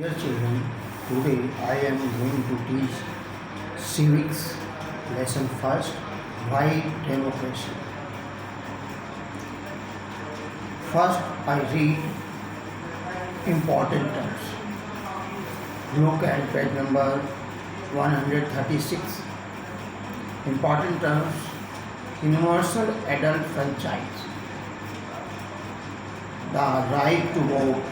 Dear children, today I am going to teach civics lesson first. Why democracy? First, I read important terms. Look at page number 136. Important terms: universal adult franchise, the right to vote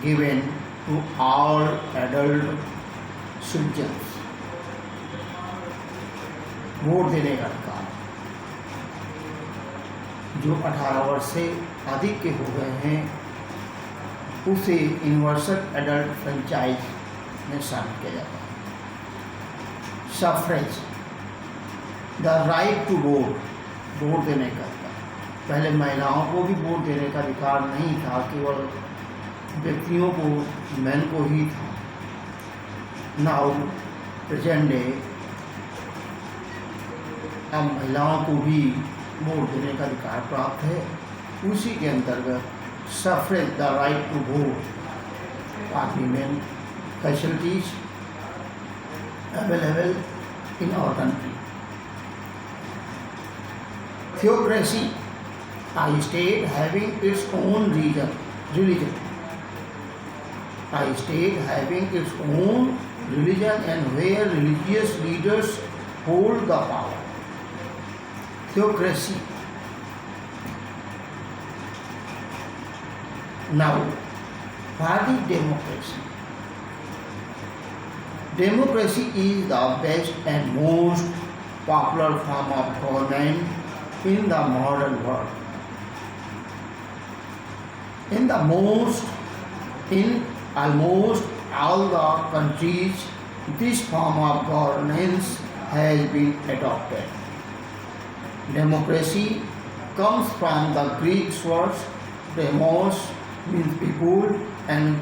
given to all adult citizens, vote देने का अधिकार जो 18 वर्ष से अधिक के हो गए हैं उसे यूनिवर्सल एडल्ट फ्रेंचाइज में शामिल किया जाता है। Suffrage, the right to vote, vote देने का अधिकार। पहले महिलाओं को भी वोट देने का अधिकार नहीं था, केवल व्यक्तियों को, मैन को ही था। नाउ प्रेजेंट डे अब महिलाओं को भी वोट देने का अधिकार प्राप्त है। उसी के अंतर्गत suffrage, the right to vote are women facilities available in our country. Theocracy, a state having its own religion. A state having its own religion and where religious leaders hold the power. Theocracy. Now, what is democracy? Democracy is the best and most popular form of government in the modern world. In almost all the countries, this form of governance has been adopted. Democracy comes from the Greek words demos means people and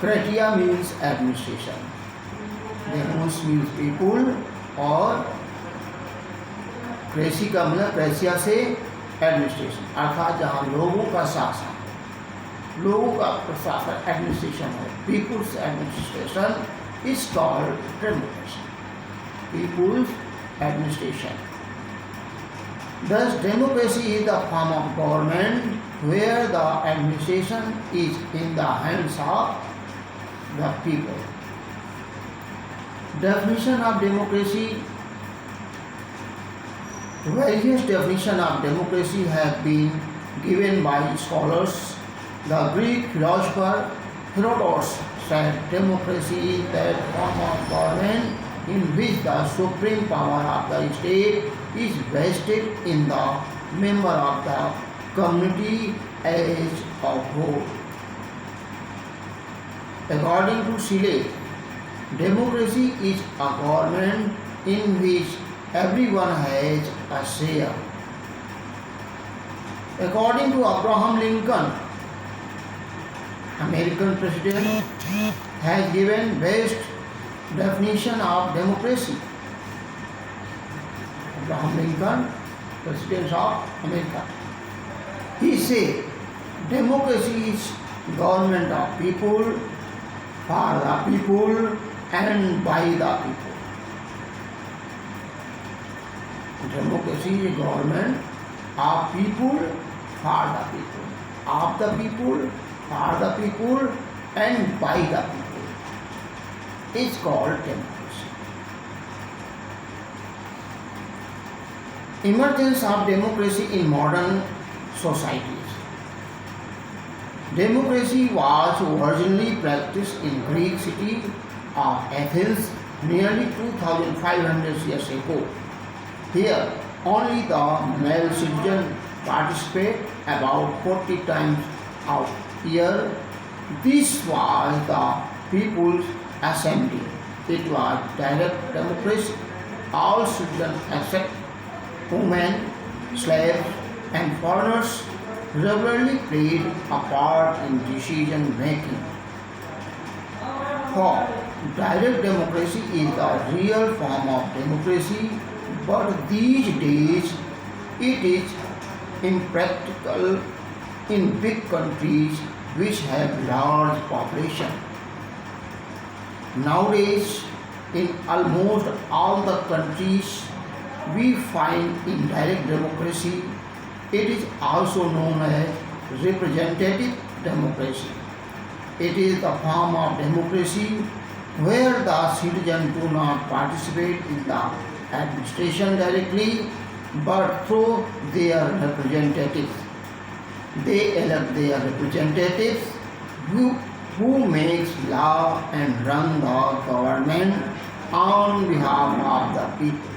kratia means administration. Demos means people और cracy का मतलब क्रेसिया से administration, अर्थात जहाँ लोगों का शासन, लोगों का प्रशासन एडमिनिस्ट्रेशन है। People's administration is called democracy. People's administration. Thus, democracy is the form of government where the administration is in the hands of the people. Definition of democracy. Various definitions of democracy have been given by scholars. The Greek philosopher Herodotus said democracy is that form of government in which the supreme power of the state is vested in the member of the community as a whole. According to Shelley, democracy is a government in which everyone has a share. According to Abraham Lincoln, American president, has given best definition of democracy. Abraham Lincoln, President of America, he said, democracy is government of people, for the people, and by the people. Democracy is government of people, for the people, of the people, for the people, and by the people. It's called democracy. Emergence of democracy in modern societies. Democracy was originally practiced in Greek city of Athens nearly 2,500 years ago. Here, only the male citizen participate about 40 times a year. This was the People's Assembly. It was direct democracy. All citizens except women, slaves, and foreigners regularly played a part in decision making. For direct democracy is the real form of democracy, but these days it is impractical in big countries which have large population. Nowadays, in almost all the countries, we find indirect democracy. It is also known as representative democracy. It is the form of democracy where the citizens do not participate in the administration directly but through their representatives. They elect their representatives who, who makes law and run the government on behalf of the people.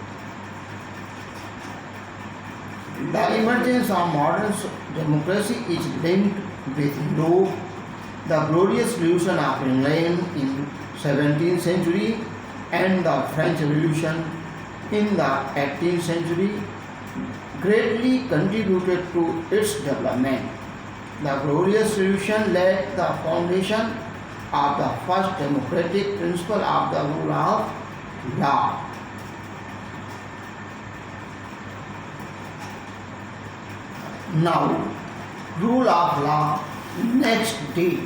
The emergence of modern democracy is linked with Europe. The glorious revolution of England in 17th century and the French Revolution in the 18th century greatly contributed to its development. The glorious revolution laid the foundation of the first democratic principle of the rule of law. Now, rule of law next day.